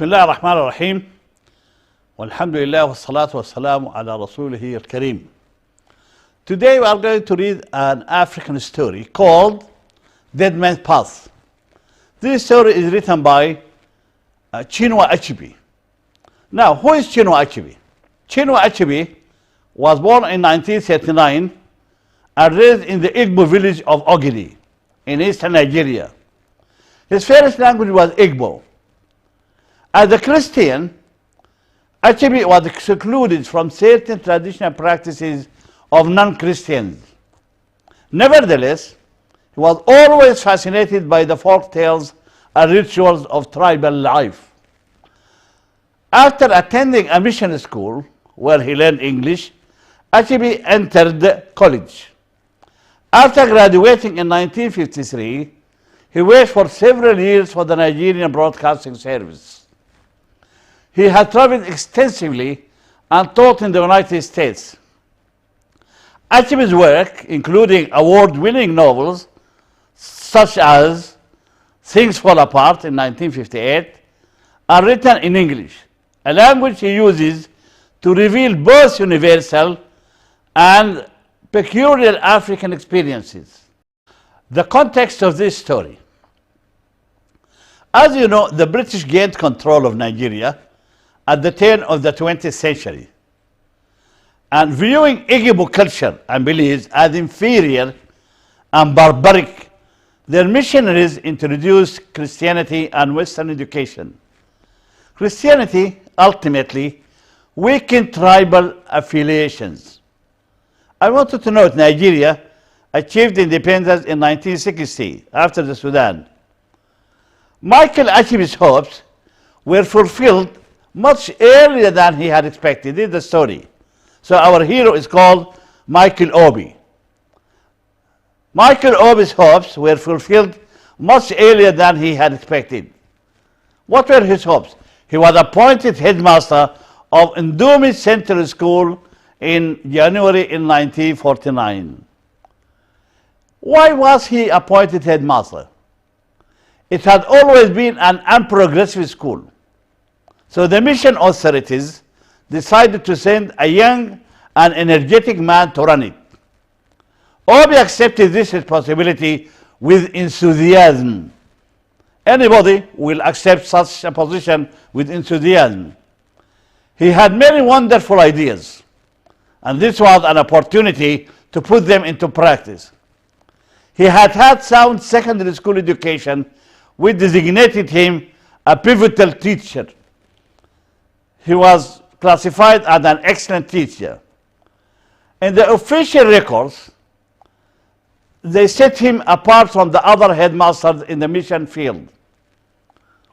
الله الرحمن الرحيم والحمد لله والصلاة والسلام على رسوله الكريم. Today we are going to read an African story called Dead Man's Path. This story is written by Chinua Achebe. Now, who is Chinua Achebe? Chinua Achebe was born in 1939 and raised in the Igbo village of Ogidi in eastern Nigeria. His first language was Igbo. As a Christian, Achebe was excluded from certain traditional practices of non-Christians. Nevertheless, he was always fascinated by the folk tales and rituals of tribal life. After attending a mission school where he learned English, Achebe entered college. After graduating in 1953, he worked for several years for the Nigerian Broadcasting Service. He had traveled extensively and taught in the United States. Achebe's work, including award-winning novels such as Things Fall Apart in 1958, are written in English, a language he uses to reveal both universal and peculiar African experiences. The context of this story. As you know, the British gained control of Nigeria at the turn of the 20th century. And viewing Igbo culture and beliefs as inferior and barbaric, their missionaries introduced Christianity and Western education. Christianity ultimately weakened tribal affiliations. I wanted to note Nigeria achieved independence in 1960 after the Sudan. Michael Achebe's hopes were fulfilled much earlier than he had expected. This is the story. So our hero is called Michael Obi. Michael Obi's hopes were fulfilled much earlier than he had expected. What were his hopes? He was appointed headmaster of Ndumi Central School in January in 1949. Why was he appointed headmaster? It had always been an unprogressive school. So the mission authorities decided to send a young and energetic man to run it. Obi accepted this responsibility with enthusiasm. Anybody will accept such a position with enthusiasm. He had many wonderful ideas, and this was an opportunity to put them into practice. He had had sound secondary school education, which designated him a pivotal teacher. He was classified as an excellent teacher. In the official records, they set him apart from the other headmasters in the mission field.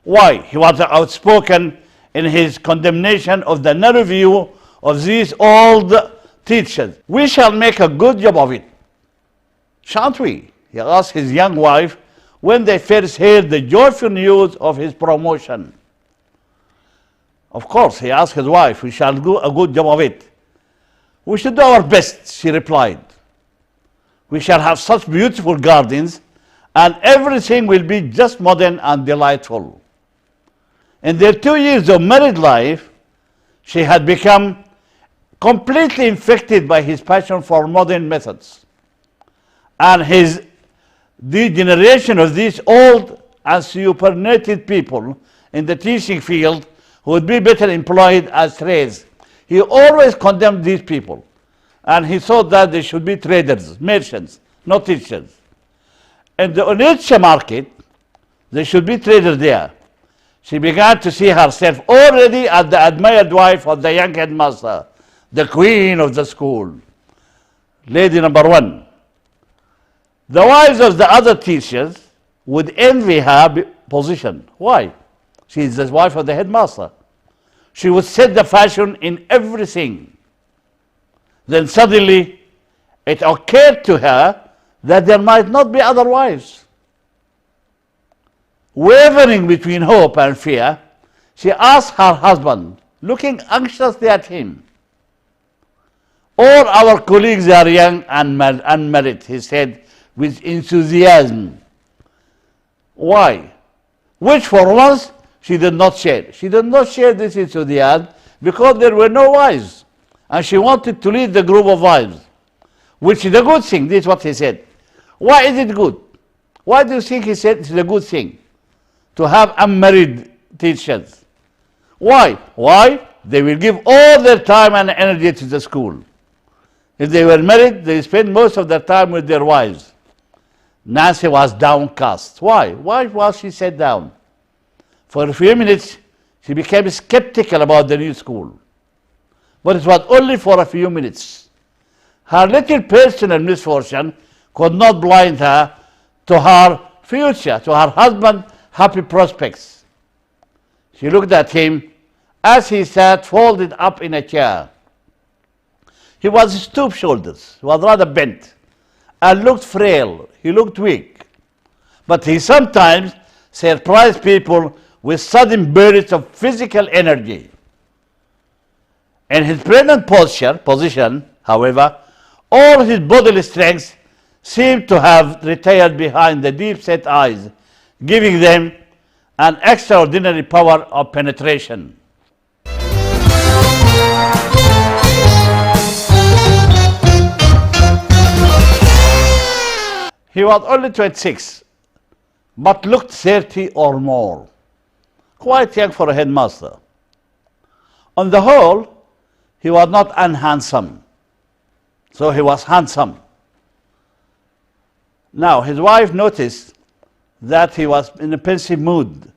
Why? He was outspoken in his condemnation of the narrow view of these old teachers. We shall make a good job of it, shan't we? He asked his young wife when they first heard the joyful news of his promotion. Of course, he asked his wife, we shall do a good job of it. We should do our best, she replied. We shall have such beautiful gardens, and everything will be just modern and delightful. In their 2 years of married life, she had become completely infected by his passion for modern methods and his degeneration of these old and supernated people in the teaching field who would be better employed as trades. He always condemned these people, and he thought that they should be traders, merchants, not teachers. In the Onitsha market, they should be traders there. She began to see herself already as the admired wife of the young headmaster, the queen of the school, lady number one. The wives of the other teachers would envy her position. Why? She is the wife of the headmaster. She would set the fashion in everything. Then suddenly it occurred to her that there might not be other wives. Wavering between hope and fear, she asked her husband, looking anxiously at him. All our colleagues are young and unmarried, he said with enthusiasm. Why? Which for once she did not share. She did not share this into the end because there were no wives. And she wanted to lead the group of wives, which is a good thing. This is what he said. Why is it good? Why do you think he said it's a good thing to have unmarried teachers? Why? Why? They will give all their time and energy to the school. If they were married, they spend most of their time with their wives. Nancy was downcast. Why? Why was she set down? For a few minutes, she became skeptical about the new school. But it was only for a few minutes. Her little personal misfortune could not blind her to her future, to her husband's happy prospects. She looked at him as he sat folded up in a chair. He was stoop shoulders, he was rather bent, and looked frail. He looked weak. But he sometimes surprised people with sudden bursts of physical energy. In his present position, however, all his bodily strength seemed to have retired behind the deep-set eyes, giving them an extraordinary power of penetration. He was only 26, but looked 30 or more. Quite young for a headmaster. On the whole, he was not unhandsome, so he was handsome. Now, his wife noticed that he was in a pensive mood.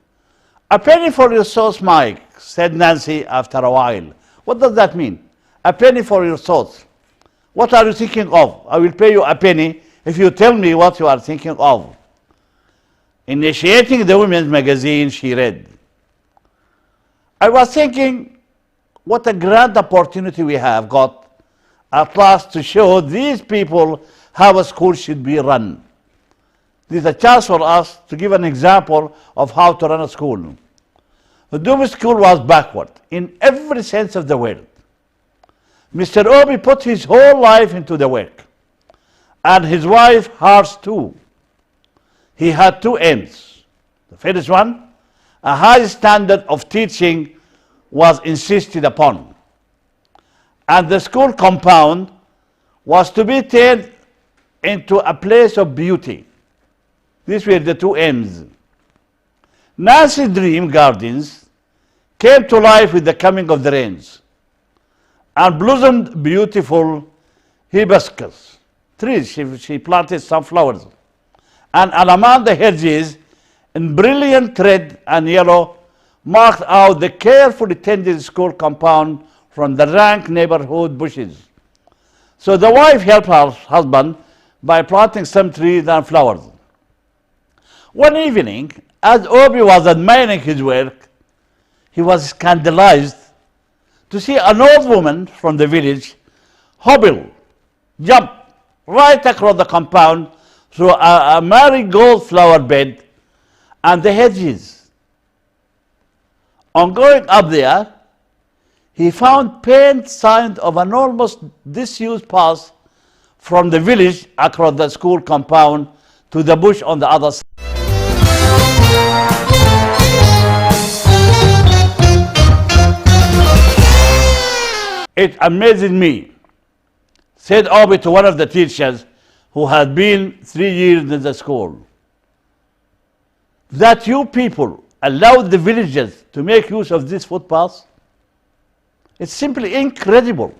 "A penny for your sauce, Mike," said Nancy after a while. What does that mean? A penny for your sauce. What are you thinking of? I will pay you a penny if you tell me what you are thinking of. Initiating the women's magazine, she read, "I was thinking what a grand opportunity we have got at last to show these people how a school should be run. This is a chance for us to give an example of how to run a school." The Doomy School was backward in every sense of the word. Mr. Obi put his whole life into the work, and his wife hers too. He had two aims. The first one, a high standard of teaching was insisted upon, and the school compound was to be turned into a place of beauty. These were the two aims. Nancy's dream gardens came to life with the coming of the rains and blossomed beautiful hibiscus trees. She planted some flowers, and among the hedges in brilliant red and yellow marked out the carefully tended school compound from the rank neighborhood bushes. So the wife helped her husband by planting some trees and flowers. One evening, as Obi was admiring his work, he was scandalized to see an old woman from the village hobble, jump right across the compound through a marigold flower bed and the hedges. On going up there, he found faint signs of an almost disused path from the village across the school compound to the bush on the other side. "It amazes me," said Obi to one of the teachers who had been 3 years in the school, "that you people allowed the villagers to make use of this footpath. It's simply incredible."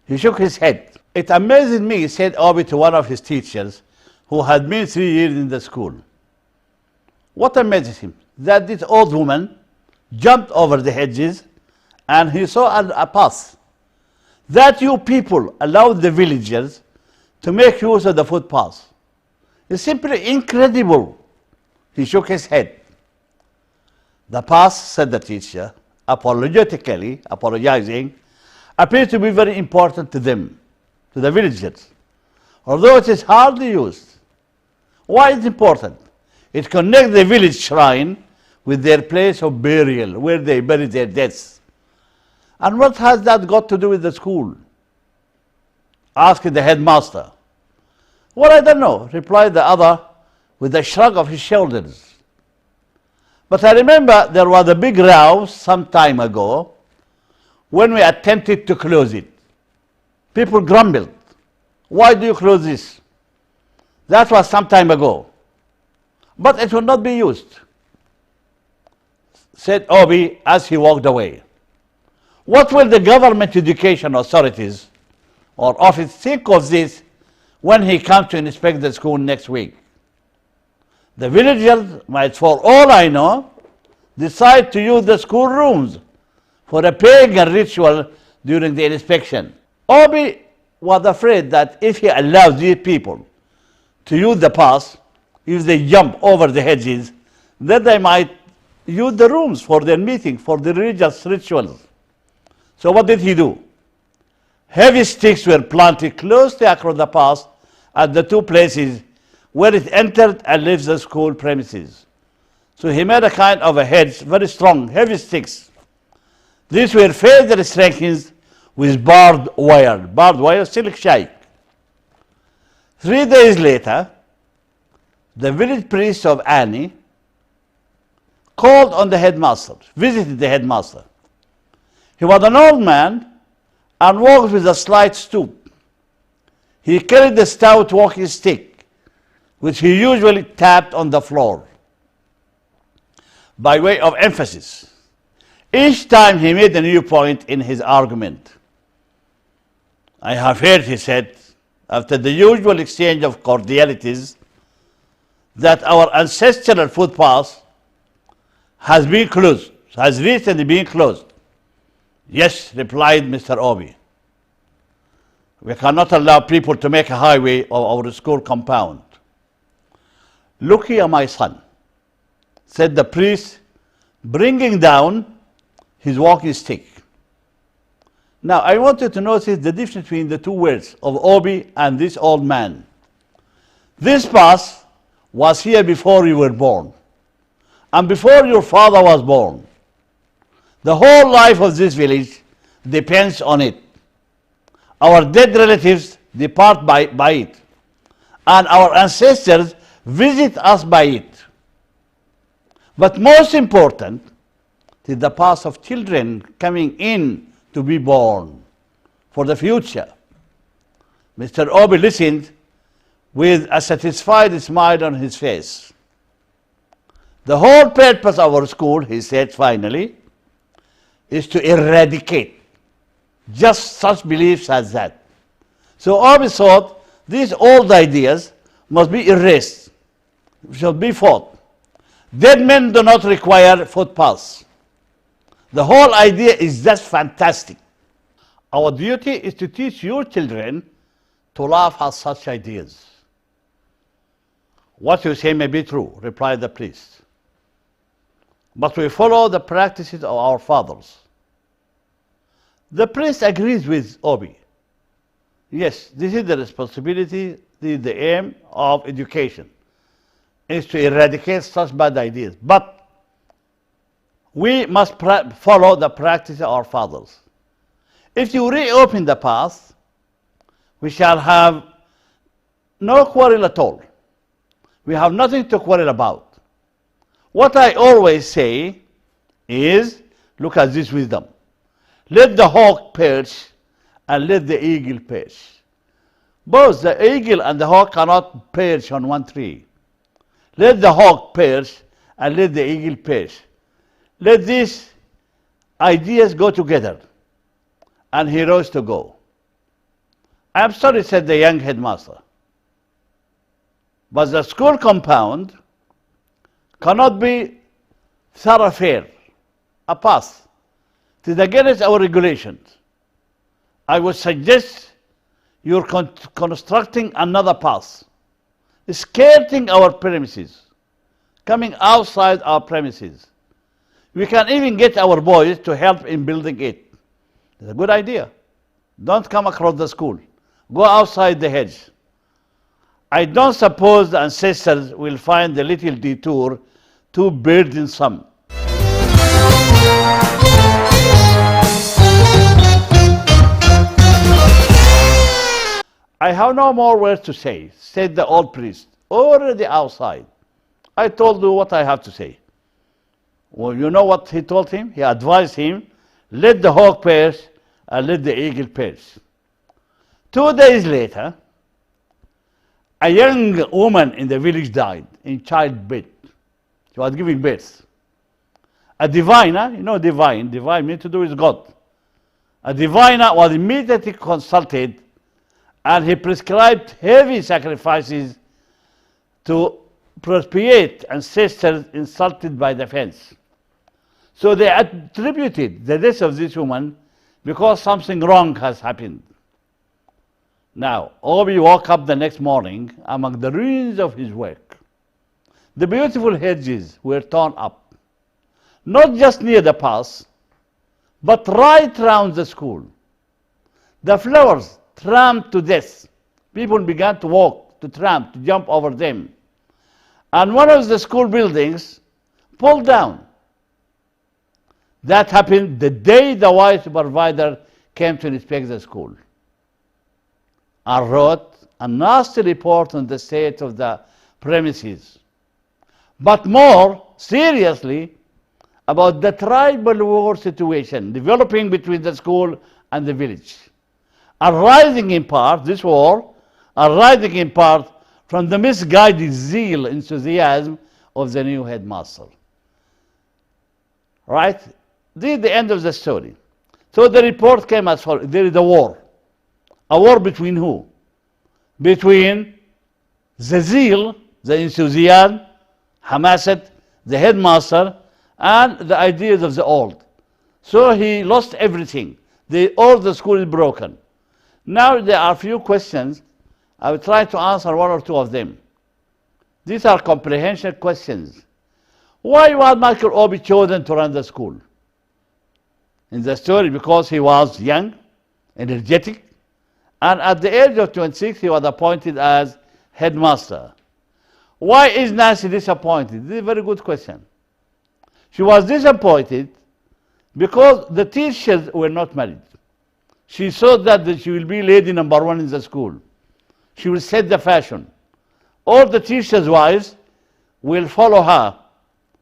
He shook his head. "It amazes me," said Obi to one of his teachers who had been 3 years in the school. What amazes him? That this old woman jumped over the hedges and he saw a path. That you people allowed the villagers to make use of the footpath. It's simply incredible. He shook his head. "The path," said the teacher, apologetically apologizing, "appears to be very important to them, to the villagers, although it is hardly used. Why is it important? It connects the village shrine with their place of burial, where they bury their deaths. And what has that got to do with the school?" asked the headmaster. "Well, I don't know," replied the other with a shrug of his shoulders. But I remember there was a big row some time ago when we attempted to close it. People grumbled. Why do you close this? That was some time ago. But it will not be used, said Obi as he walked away. What will the government education authorities or office think of this when he comes to inspect the school next week? The villagers might, for all I know, decide to use the school rooms for a pagan ritual during the inspection. Obi was afraid that if he allowed these people to use the path, if they jump over the hedges, then they might use the rooms for their meeting, for the religious rituals. So what did he do? Heavy sticks were planted closely across the path at the two places where it entered and left the school premises. So he made a kind of a hedge, very strong, heavy sticks. These were further strengthened with barbed wire, silk shike. 3 days later, the village priest of Ani called on the headmaster, visited the headmaster. He was an old man and walked with a slight stoop. He carried a stout walking stick, which he usually tapped on the floor by way of emphasis. Each time he made a new point in his argument. I have heard, he said, after the usual exchange of cordialities, that our ancestral footpath has been closed, has recently been closed. Yes, replied Mr. Obi. We cannot allow people to make a highway of our school compound. Look here, my son, said the priest, bringing down his walking stick. Now, I want you to notice the difference between the two words of Obi and this old man. This path was here before you were born, and before your father was born. The whole life of this village depends on it. Our dead relatives depart by it, and our ancestors visit us by it. But most important is the path of children coming in to be born for the future. Mr. Obi listened with a satisfied smile on his face. The whole purpose of our school, he said finally, is to eradicate just such beliefs as that. So Obi thought these old ideas must be erased, should be fought. Dead men do not require footpaths. The whole idea is just fantastic. Our duty is to teach your children to laugh at such ideas. What you say may be true, replied the priest. But we follow the practices of our fathers. The priest agrees with Obi. Yes, this is the responsibility, this is the aim of education, is to eradicate such bad ideas. But we must follow the practice of our fathers. If you reopen the path, we shall have no quarrel at all. We have nothing to quarrel about. What I always say is, look at this wisdom. Let the hawk perch and let the eagle perch. Both the eagle and the hawk cannot perch on one tree. Let the hawk perch and let the eagle perch. Let these ideas go together. And he rose to go. I'm sorry, said the young headmaster, but the school compound cannot be thoroughfare, a path. It is against our regulations. I would suggest you're constructing another path, skirting our premises, coming outside our premises. We can even get our boys to help in building it. It's a good idea. Don't come across the school. Go outside the hedge. I don't suppose the ancestors will find the little detour too burdensome. I have no more words to say, said the old priest, already outside. I told you what I have to say. Well, you know what he told him? He advised him, let the hawk perish and let the eagle perish. 2 days later, a young woman in the village died in childbirth. She was giving birth. A diviner, you know divine means to do with God. A diviner was immediately consulted, and he prescribed heavy sacrifices to propitiate ancestors insulted by the fence. So they attributed the death of this woman because something wrong has happened. Now, Obi woke up the next morning among the ruins of his work. The beautiful hedges were torn up, not just near the path, but right round the school. The flowers trampled to death. People began to walk, to tramp, to jump over them. And one of the school buildings pulled down. That happened the day the white supervisor came to inspect the school. I wrote a nasty report on the state of the premises, but more seriously about the tribal war situation developing between the school and the village, arising in part, this war, arising in part from the misguided zeal, enthusiasm of the new headmaster. Right? This is the end of the story. So the report came as follows. There is a war. A war between who? Between the zeal, the enthusiasm, Hamasat, the headmaster, and the ideas of the old. So he lost everything. All the school is broken. Now there are a few questions. I will try to answer one or two of them. These are comprehension questions. Why was Michael Obi chosen to run the school? In the story, because he was young, energetic, and at the age of 26 he was appointed as headmaster. Why is Nancy disappointed? This is a very good question. She was disappointed because the teachers were not married. She thought that she will be lady number one in the school. She will set the fashion. All the teachers' wives will follow her.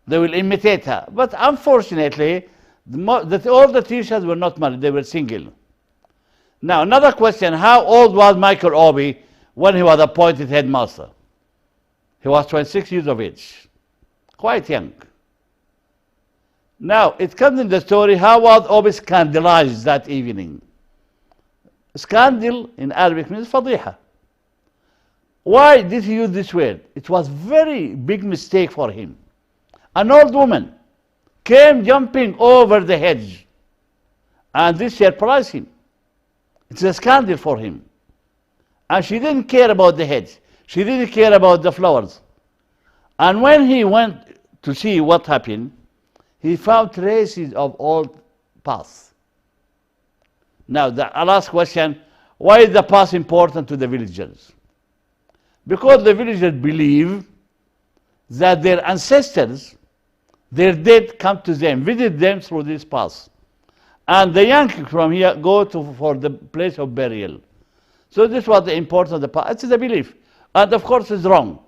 They will imitate her. But unfortunately, all the teachers were not married. They were single. Now, another question, how old was Michael Obi when he was appointed headmaster? He was 26 years of age. Quite young. Now, it comes in the story, how was Obi scandalized that evening? Scandal in Arabic means fadiha. Why did he use this word? It was very big mistake for him. An old woman came jumping over the hedge, and this surprised him. It's a scandal for him. And she didn't care about the hedge. She didn't care about the flowers. And when he went to see what happened, he found traces of old paths. Now, the last question, why is the path important to the villagers? Because the villagers believe that their ancestors, their dead, come to them, visit them through this path. And the young from here go for the place of burial. So this was the importance of the path. It's the belief. And of course it's wrong.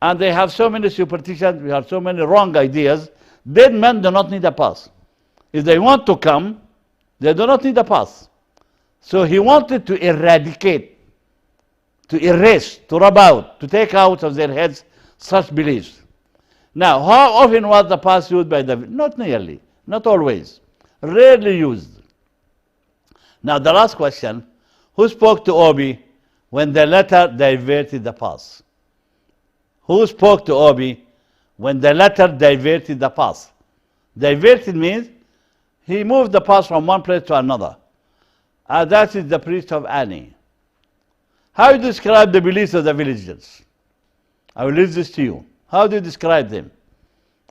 And they have so many superstitions, we have so many wrong ideas. Dead men do not need a path. If they want to come, they do not need a path. So he wanted to eradicate, to erase, to rub out, to take out of their heads such beliefs. Now, how often was the path used by the... Not nearly, not always. Rarely used. Now, the last question, who spoke to Obi when the latter diverted the path? Who spoke to Obi when the latter diverted the path? Diverted means he moved the path from one place to another. And that is the priest of Ani. How do you describe the beliefs of the villagers? I will leave this to you. How do you describe them?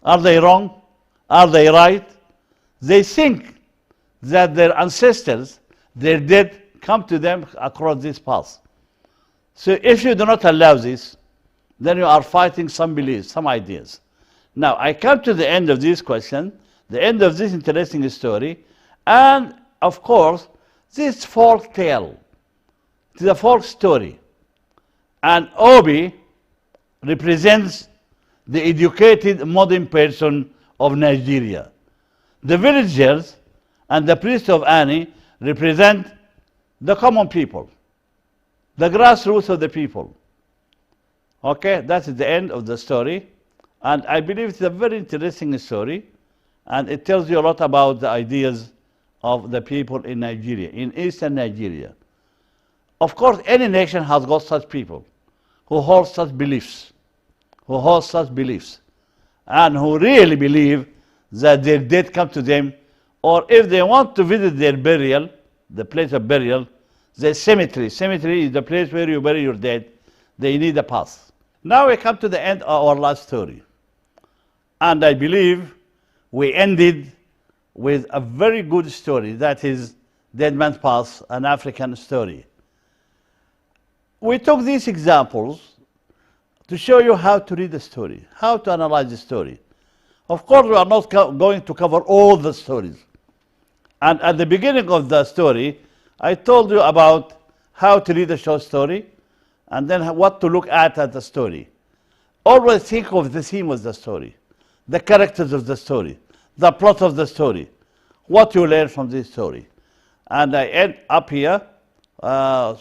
Are they wrong? Are they right? They think that their ancestors, their dead, come to them across this path. So if you do not allow this, then you are fighting some beliefs, some ideas. Now, I come to the end of this question, the end of this interesting story, and of course, this folk tale. It is a folk story. And Obi represents the educated modern person of Nigeria. The villagers and the priest of Ani represent the common people, the grassroots of the people. Okay, that's the end of the story. And I believe it's a very interesting story. And it tells you a lot about the ideas of the people in Nigeria, in eastern Nigeria. Of course, any nation has got such people who hold such beliefs, and who really believe that their dead come to them, or if they want to visit their burial, the place of burial, the cemetery. Cemetery is the place where you bury your dead. They need a pass. Now we come to the end of our last story. And I believe we ended with a very good story, that is Dead Man's Pass, an African story. We took these examples to show you how to read the story, how to analyze the story. Of course, we are not going to cover all the stories. And at the beginning of the story, I told you about how to read a short story and then what to look at the story. Always think of the theme of the story, the characters of the story, the plot of the story, what you learn from this story. And I end up here. I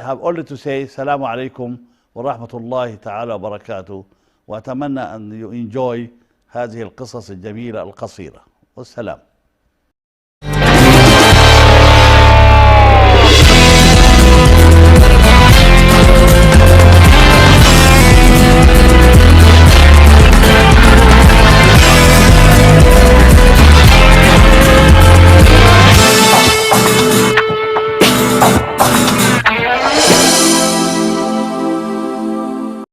have only to say Assalamu alaikum wa rahmatullahi ta'ala wa barakatuh, وأتمنى أن you enjoy هذه القصص الجميلة القصيرة. والسلام.